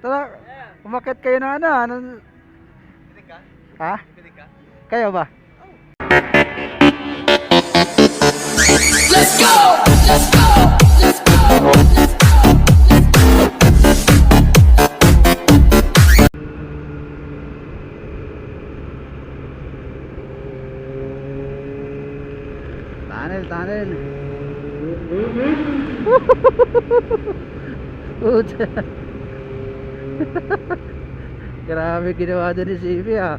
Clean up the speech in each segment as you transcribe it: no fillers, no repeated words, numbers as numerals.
Tara, umakyat kayo na ano? Pinig ka? Ha? Pinig ka? Kayo ba? Let's go! Let's go! Let's go! Let's go! Tunnel. Puta. Grabe ginawa din ni Sipi ah.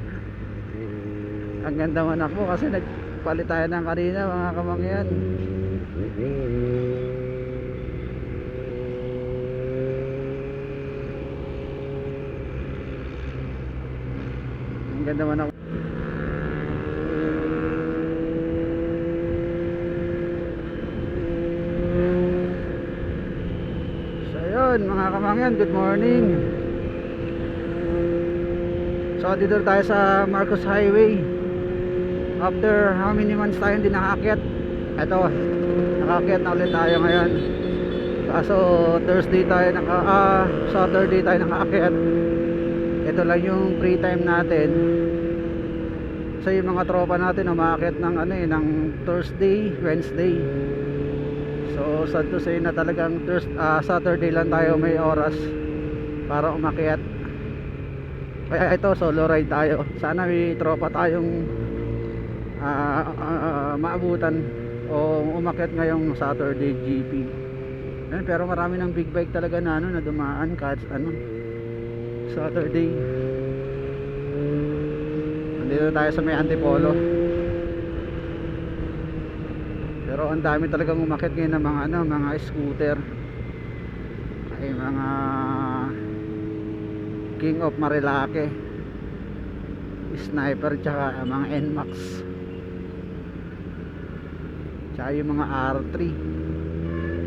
Ang ganda manak mo kasi nagpalit tayo ng kanina mga kamangyan. Ang ganda manak. Mga kamangyan, good morning. So dito tayo sa Marcos Highway. After how many months tayo hindi nakaakyat. Ito, nakaakyat na ulit tayo ngayon. Kaso Thursday tayo Saturday tayo nakaakyat. Ito lang yung free time natin. So yung mga tropa natin umaakyat ng ng Thursday, Wednesday. So sad to say na talagang Saturday lang tayo may oras para umakyat. Kaya ito solo ride tayo. Sana may tropa tayong maabutan o umakyat ngayong Saturday GP. Pero marami ng big bike talaga na na dumaan kahit Saturday. Nandito tayo sa may Antipolo. Pero ang dami talagang umakyat ngayon ng mga scooter. Ay mga King of Marilake, Sniper, tsaka mga NMAX, tsaka yung mga R3,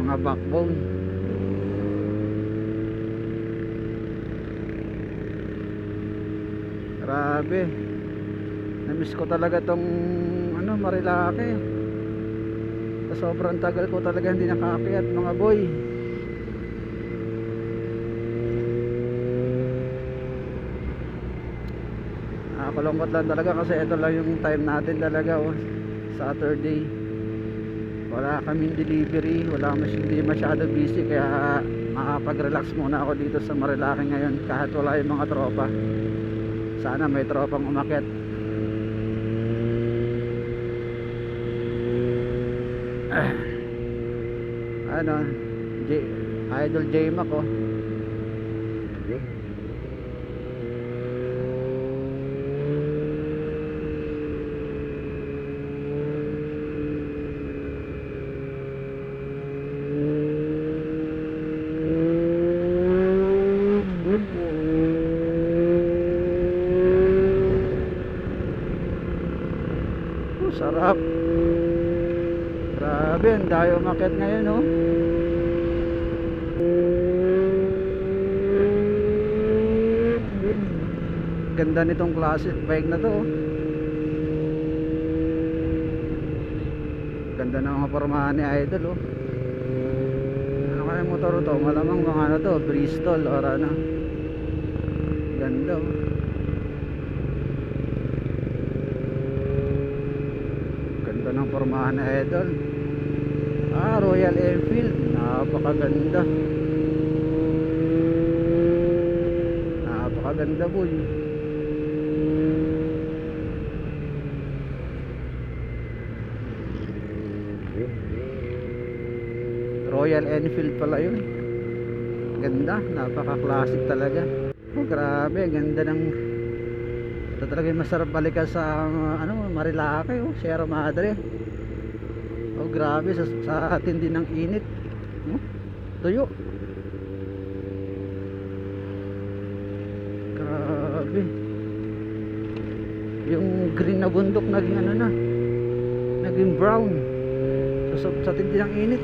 mga backbone. Grabe, namiss ko talaga tong Marilake. Sobrang tagal ko talaga hindi nakaakyat mga boy. Nakakalungkot lang talaga kasi ito lang yung time natin talaga Saturday. Wala kaming delivery, hindi masyado busy, kaya makapag-relax muna ako dito sa Marilake ngayon kahit wala yung mga tropa. Sana may tropang umakyat. Idol J-Mac sarap. Grabe, ang dayo umakyat ngayon Ganda nitong classic bike na to Ganda ng mga pormahan ni Idol Ano kaya motor to? Malamang mga to, Bristol or Ganda Ganda ng pormahan ni Idol. Royal Enfield, napakaganda. Napakaganda boy. Royal Enfield pala yun. Ganda, napaka-classic talaga. Grabe, ganda ng ito talaga yung masarap balikan sa Marilake Sierra Madre. Grabe sa tindi ng init. Tuyo. Grabe. Yung green na bundok naging naging brown. Sa tindi ng init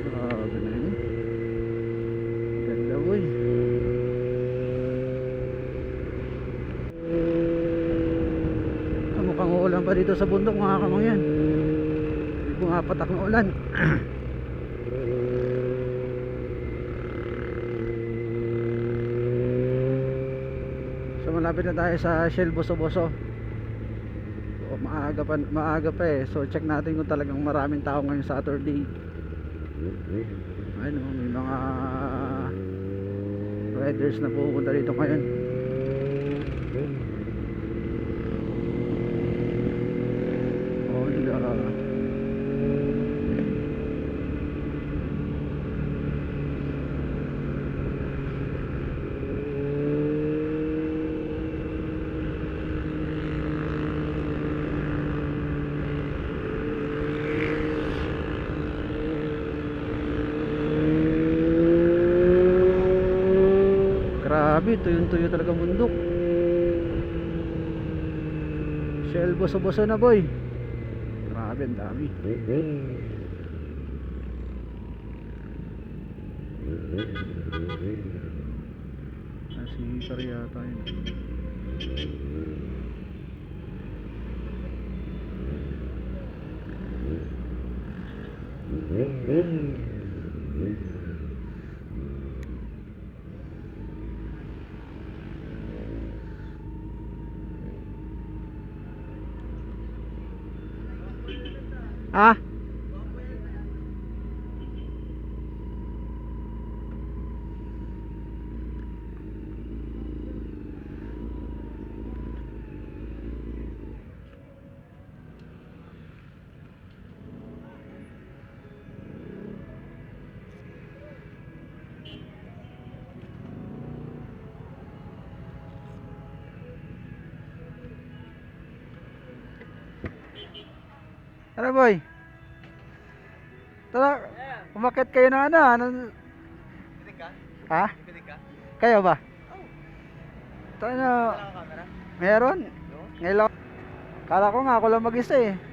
Grabe na yun. Ganda boy. Mukhang uulan pa dito sa bundok mga kamangyan. Hindi pumapatak ng ulan. malapit na tayo sa Shell Boso-Boso. So, maaga pa eh. So check natin kung talagang maraming tao ngayong Saturday. Ayun, may mga riders na pupunta dito ngayon. Grabe, tuyong-tuyo talaga bundok. Shell Boso-Boso na boy. Grabe, ang dami. Nasisar yata yun. Ah? Ano boy? Tara, umakyat kayo na ano? Pinig ka? Ha? Pinig ka? Kayo ba? Oh. Tayo Wala kang camera? meron. No? Ngayon, kala ko nga ako lang mag-isa eh.